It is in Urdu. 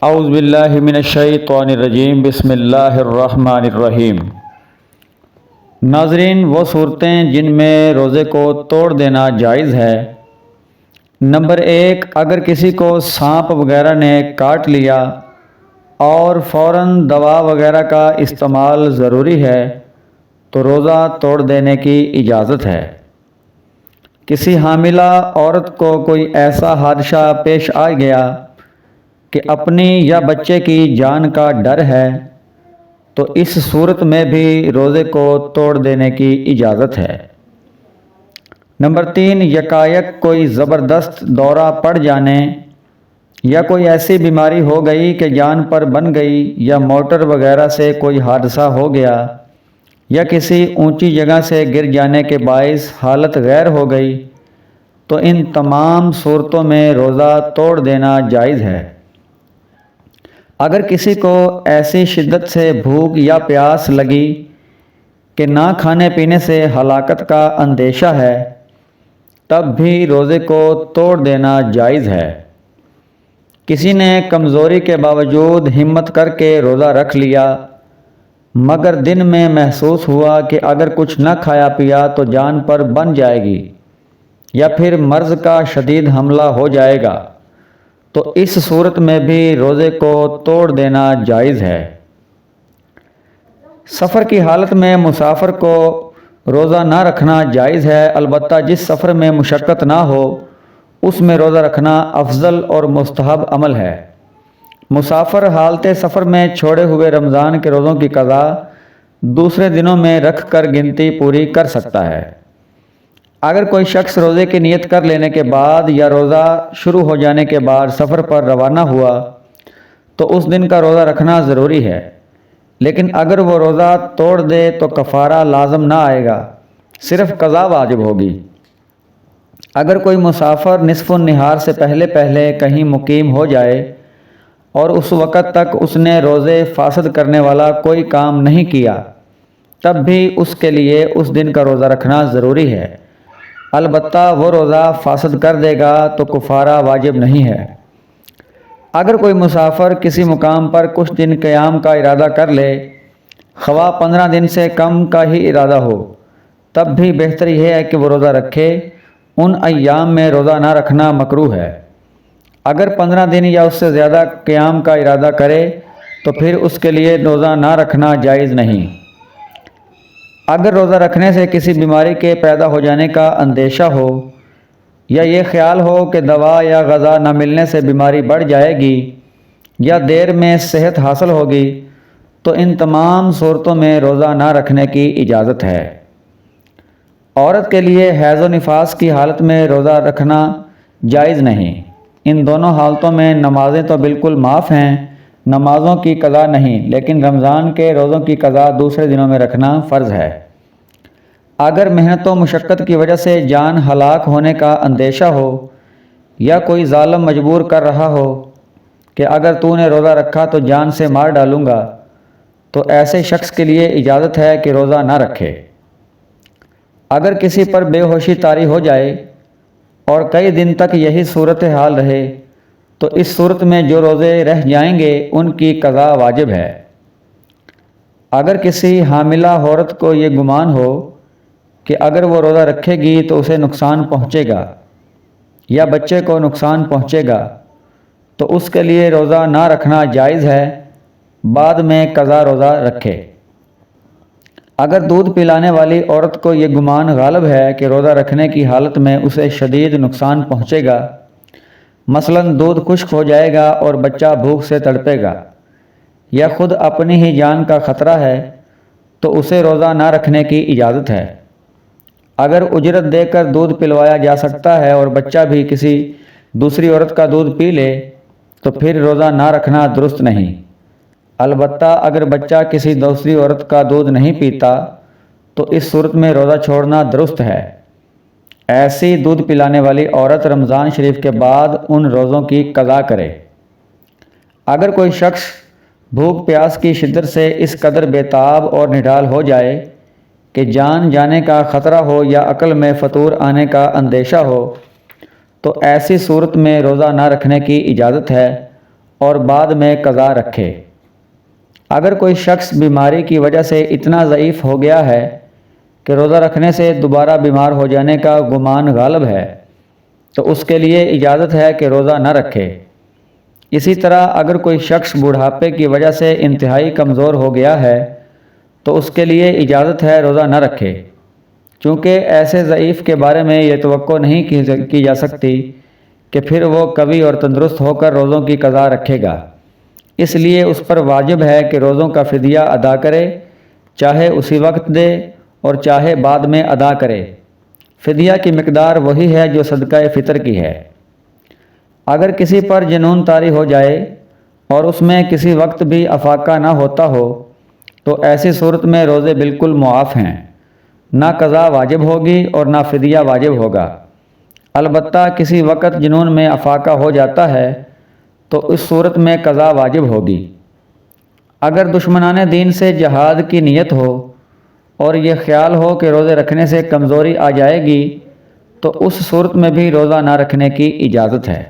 اعوذ باللہ من الشیطان الرجیم، بسم اللہ الرحمن الرحیم۔ ناظرین، وہ صورتیں جن میں روزے کو توڑ دینا جائز ہے۔ نمبر 1، اگر کسی کو سانپ وغیرہ نے کاٹ لیا اور فوراً دوا وغیرہ کا استعمال ضروری ہے تو روزہ توڑ دینے کی اجازت ہے۔ کسی حاملہ عورت کو کوئی ایسا حادثہ پیش آ گیا کہ اپنی یا بچے کی جان کا ڈر ہے تو اس صورت میں بھی روزے کو توڑ دینے کی اجازت ہے۔ نمبر 3، یکایک کوئی زبردست دورہ پڑ جانے یا کوئی ایسی بیماری ہو گئی کہ جان پر بن گئی، یا موٹر وغیرہ سے کوئی حادثہ ہو گیا، یا کسی اونچی جگہ سے گر جانے کے باعث حالت غیر ہو گئی، تو ان تمام صورتوں میں روزہ توڑ دینا جائز ہے۔ اگر کسی کو ایسی شدت سے بھوک یا پیاس لگی کہ نہ کھانے پینے سے ہلاکت کا اندیشہ ہے، تب بھی روزے کو توڑ دینا جائز ہے۔ کسی نے کمزوری کے باوجود ہمت کر کے روزہ رکھ لیا، مگر دن میں محسوس ہوا کہ اگر کچھ نہ کھایا پیا تو جان پر بن جائے گی یا پھر مرض کا شدید حملہ ہو جائے گا، تو اس صورت میں بھی روزے کو توڑ دینا جائز ہے۔ سفر کی حالت میں مسافر کو روزہ نہ رکھنا جائز ہے، البتہ جس سفر میں مشقت نہ ہو اس میں روزہ رکھنا افضل اور مستحب عمل ہے۔ مسافر حالت سفر میں چھوڑے ہوئے رمضان کے روزوں کی قضا دوسرے دنوں میں رکھ کر گنتی پوری کر سکتا ہے۔ اگر کوئی شخص روزے کی نیت کر لینے کے بعد یا روزہ شروع ہو جانے کے بعد سفر پر روانہ ہوا تو اس دن کا روزہ رکھنا ضروری ہے، لیکن اگر وہ روزہ توڑ دے تو کفارہ لازم نہ آئے گا، صرف قضا واجب ہوگی۔ اگر کوئی مسافر نصف النہار سے پہلے کہیں مقیم ہو جائے اور اس وقت تک اس نے روزے فاسد کرنے والا کوئی کام نہیں کیا، تب بھی اس کے لیے اس دن کا روزہ رکھنا ضروری ہے، البتہ وہ روزہ فاسد کر دے گا تو کفارہ واجب نہیں ہے۔ اگر کوئی مسافر کسی مقام پر کچھ دن قیام کا ارادہ کر لے، خواہ 15 دن سے کم کا ہی ارادہ ہو، تب بھی بہتر یہ ہے کہ وہ روزہ رکھے۔ ان ایام میں روزہ نہ رکھنا مکروہ ہے۔ اگر 15 دن یا اس سے زیادہ قیام کا ارادہ کرے تو پھر اس کے لیے روزہ نہ رکھنا جائز نہیں۔ اگر روزہ رکھنے سے کسی بیماری کے پیدا ہو جانے کا اندیشہ ہو یا یہ خیال ہو کہ دوا یا غذا نہ ملنے سے بیماری بڑھ جائے گی یا دیر میں صحت حاصل ہوگی، تو ان تمام صورتوں میں روزہ نہ رکھنے کی اجازت ہے۔ عورت کے لیے حیض و نفاس کی حالت میں روزہ رکھنا جائز نہیں۔ ان دونوں حالتوں میں نمازیں تو بالکل معاف ہیں، نمازوں کی قضا نہیں، لیکن رمضان کے روزوں کی قضا دوسرے دنوں میں رکھنا فرض ہے۔ اگر محنت و مشقت کی وجہ سے جان ہلاک ہونے کا اندیشہ ہو یا کوئی ظالم مجبور کر رہا ہو کہ اگر تو نے روزہ رکھا تو جان سے مار ڈالوں گا، تو ایسے شخص کے لیے اجازت ہے کہ روزہ نہ رکھے۔ اگر کسی پر بے ہوشی طاری ہو جائے اور کئی دن تک یہی صورتحال رہے تو اس صورت میں جو روزے رہ جائیں گے ان کی قضا واجب ہے۔ اگر کسی حاملہ عورت کو یہ گمان ہو کہ اگر وہ روزہ رکھے گی تو اسے نقصان پہنچے گا یا بچے کو نقصان پہنچے گا تو اس کے لیے روزہ نہ رکھنا جائز ہے، بعد میں قضا روزہ رکھے۔ اگر دودھ پلانے والی عورت کو یہ گمان غالب ہے کہ روزہ رکھنے کی حالت میں اسے شدید نقصان پہنچے گا، مثلاً دودھ خشک ہو جائے گا اور بچہ بھوک سے تڑپے گا، یا خود اپنی ہی جان کا خطرہ ہے، تو اسے روزہ نہ رکھنے کی اجازت ہے۔ اگر اجرت دے کر دودھ پلوایا جا سکتا ہے اور بچہ بھی کسی دوسری عورت کا دودھ پی لے تو پھر روزہ نہ رکھنا درست نہیں، البتہ اگر بچہ کسی دوسری عورت کا دودھ نہیں پیتا تو اس صورت میں روزہ چھوڑنا درست ہے۔ ایسی دودھ پلانے والی عورت رمضان شریف کے بعد ان روزوں کی قضا کرے۔ اگر کوئی شخص بھوک پیاس کی شدت سے اس قدر بے تاب اور نڈال ہو جائے کہ جان جانے کا خطرہ ہو یا عقل میں فطور آنے کا اندیشہ ہو، تو ایسی صورت میں روزہ نہ رکھنے کی اجازت ہے اور بعد میں قضا رکھے۔ اگر کوئی شخص بیماری کی وجہ سے اتنا ضعیف ہو گیا ہے کہ روزہ رکھنے سے دوبارہ بیمار ہو جانے کا گمان غالب ہے تو اس کے لیے اجازت ہے کہ روزہ نہ رکھے۔ اسی طرح اگر کوئی شخص بڑھاپے کی وجہ سے انتہائی کمزور ہو گیا ہے تو اس کے لیے اجازت ہے روزہ نہ رکھے، چونکہ ایسے ضعیف کے بارے میں یہ توقع نہیں کی جا سکتی کہ پھر وہ قوی اور تندرست ہو کر روزوں کی قضا رکھے گا۔ اس لیے اس پر واجب ہے کہ روزوں کا فدیہ ادا کرے، چاہے اسی وقت دے اور چاہے بعد میں ادا کرے۔ فدیہ کی مقدار وہی ہے جو صدقہ فطر کی ہے۔ اگر کسی پر جنون طاری ہو جائے اور اس میں کسی وقت بھی افاقہ نہ ہوتا ہو تو ایسی صورت میں روزے بالکل معاف ہیں، نہ قضا واجب ہوگی اور نہ فدیہ واجب ہوگا۔ البتہ کسی وقت جنون میں افاقہ ہو جاتا ہے تو اس صورت میں قضا واجب ہوگی۔ اگر دشمنان دین سے جہاد کی نیت ہو اور یہ خیال ہو کہ روزے رکھنے سے کمزوری آ جائے گی تو اس صورت میں بھی روزہ نہ رکھنے کی اجازت ہے۔